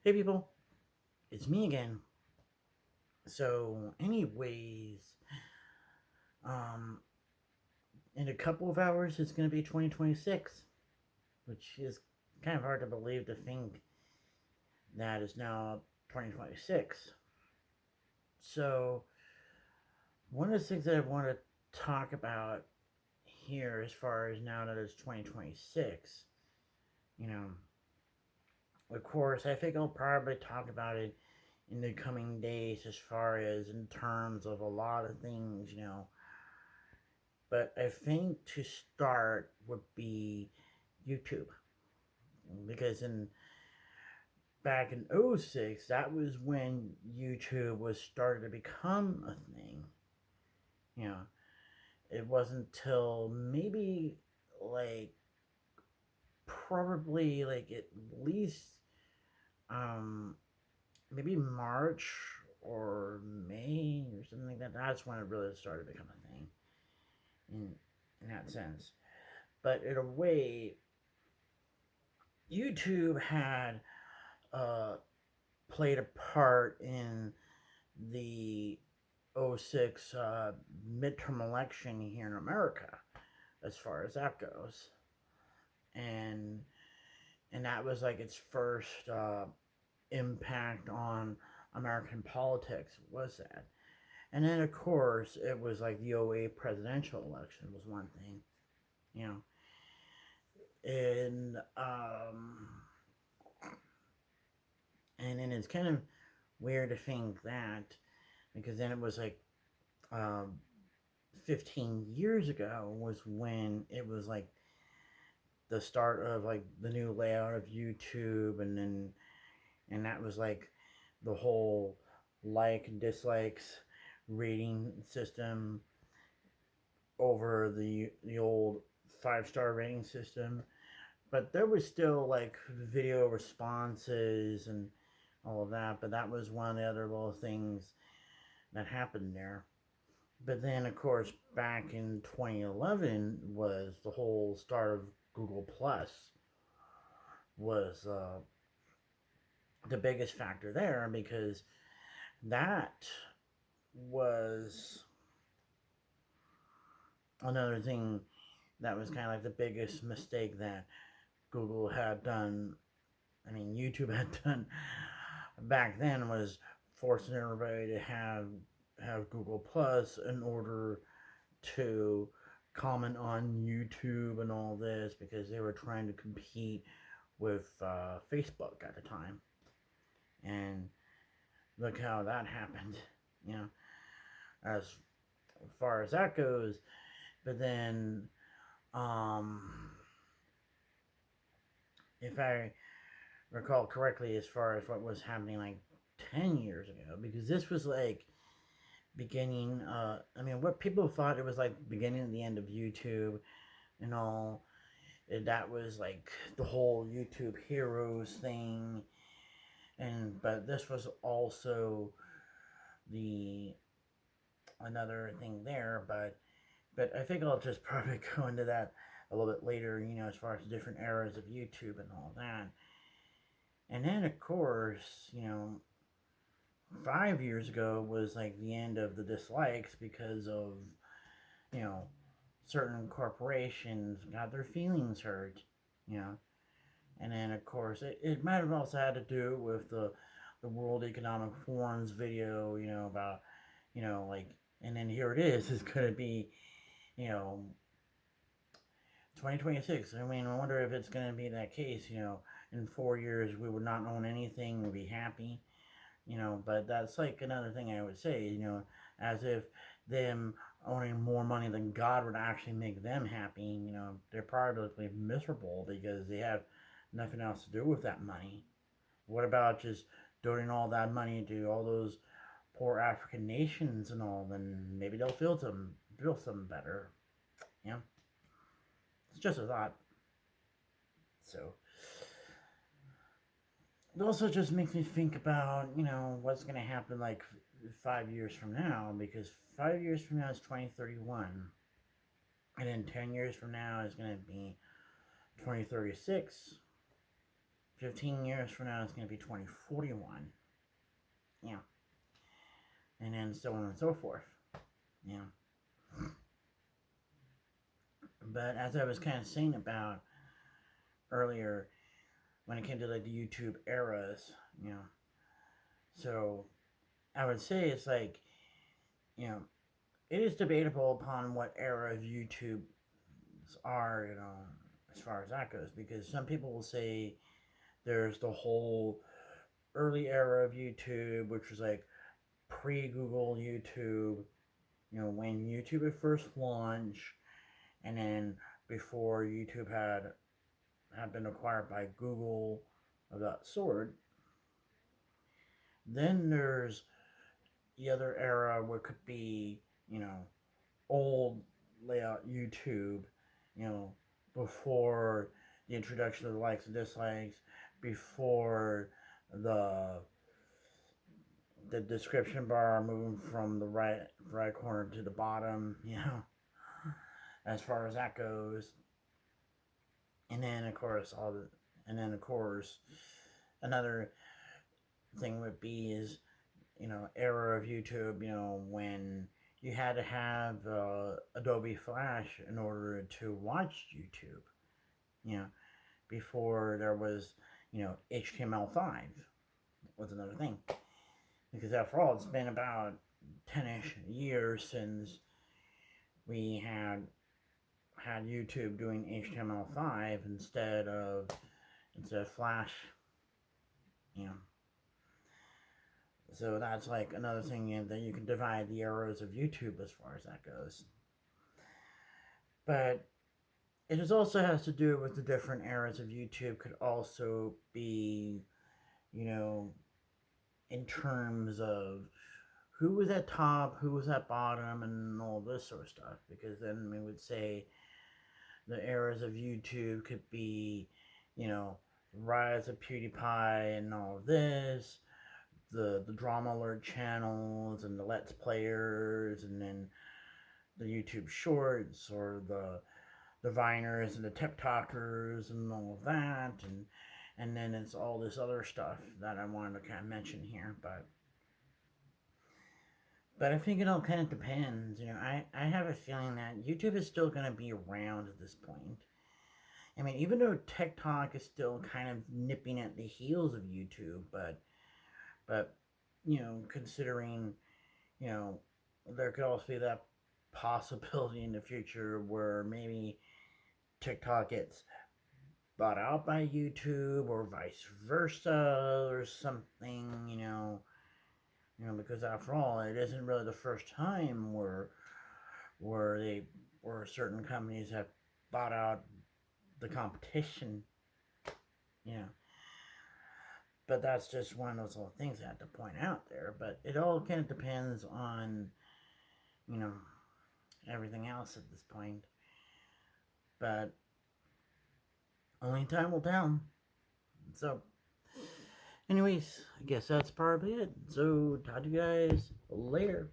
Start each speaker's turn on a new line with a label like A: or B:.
A: Hey people, it's me again. So, anyways, um, in a couple of hours it's gonna be 2026, which is kind of hard to believe to think that is now 2026. So, one of the things that I want to talk about here, as far as now that it's 2026, you know, of course, I think I'll probably talk about it in the coming days, as far as in terms of a lot of things. But I think to start would be YouTube, because in back in '06, that was when YouTube was started to become a thing. You know, it wasn't till maybe like probably like at least um maybe March or May or something like that. That's when it really started to become a thing in that sense. But in a way, YouTube had uh, played a part in the '06 midterm election here in America, as far as that goes. And that was like its first impact on American politics, was that. And then of course it was like the '08 presidential election was one thing, you know. And then it's kind of weird to think that, because then it was like um, 15 years ago was when it was like the start of like the new layout of YouTube, and that was like the whole like and dislikes rating system over the old 5-star rating system. But there was still like video responses and all of that, but that was one of the other little things that happened there. But then, of course, back in 2011 was the whole start of Google Plus, was the biggest factor there, because that was another thing that was kind of like the biggest mistake that Google had done. I mean, YouTube had done back then, was forcing everybody to have Google Plus in order to comment on YouTube and all this, because they were trying to compete with Facebook at the time. And look how that happened, you know, as far as that goes. But then, um, if I recall correctly, as far as what was happening like 10 years ago, because this was like beginning, I mean, what people thought it was like beginning of the end of YouTube and all. That was like the whole YouTube Heroes thing, and but this was also the another thing there. But I think I'll just probably go into that a little bit later. As far as different eras of YouTube and all that. And then of course, 5 years ago was like the end of the dislikes, because of you know certain corporations got their feelings hurt. You know, and then of course it might have also had to do with the World Economic Forum's video, about like, and then here it is going to be, you know 2026. I mean, I wonder if it's going to be that case. In 4 years we would not own anything, we'd be happy. But that's like another thing I would say. As if them owning more money than God would actually make them happy. They're probably miserable because they have nothing else to do with that money. What about just donating all that money to all those poor African nations and all? Then maybe they'll feel some better. Yeah, it's just a thought. So it also just makes me think about what's gonna happen like 5 years from now, because 5 years from now is 2031, and then 10 years from now is gonna be 2036. 15 years from now, it's going to be 2041. Yeah. And then so on and so forth. Yeah. But as I was kind of saying about earlier, when it came to like the YouTube eras, so I would say it's like, it is debatable upon what era of YouTube are, as far as that goes, because some people will say there's the whole early era of YouTube, which was like pre Google YouTube, when YouTube had first launched, and then before YouTube had been acquired by Google of that sort. Then there's the other era where it could be, old layout YouTube, before the introduction of the likes and dislikes, before the description bar moving from the right corner to the bottom, as far as that goes. And then of course another thing would be is, era of YouTube, when you had to have Adobe Flash in order to watch YouTube, before there was, HTML5 was another thing. Because after all, it's been about 10-ish years since we had YouTube doing HTML5 instead of Flash, So that's like another thing that you can divide the eras of YouTube as far as that goes. But it also has to do with the different eras of YouTube could also be, in terms of who was at top, who was at bottom, and all this sort of stuff. Because then we would say the eras of YouTube could be, rise of PewDiePie and all of this, the drama alert channels and the Let's Players, and then the YouTube Shorts, or the Viners and the TikTokers and all of that, and then it's all this other stuff that I wanted to kind of mention here, but I think it all kind of depends. I have a feeling that YouTube is still going to be around at this point. I mean, even though TikTok is still kind of nipping at the heels of YouTube, but considering, there could also be that possibility in the future where maybe TikTok gets bought out by YouTube or vice versa or something, because after all, it isn't really the first time where certain companies have bought out the competition, But that's just one of those little things I have to point out there. But it all kind of depends on, everything else at this point. But only time will tell. So, anyways, I guess that's probably it. So, talk to you guys later.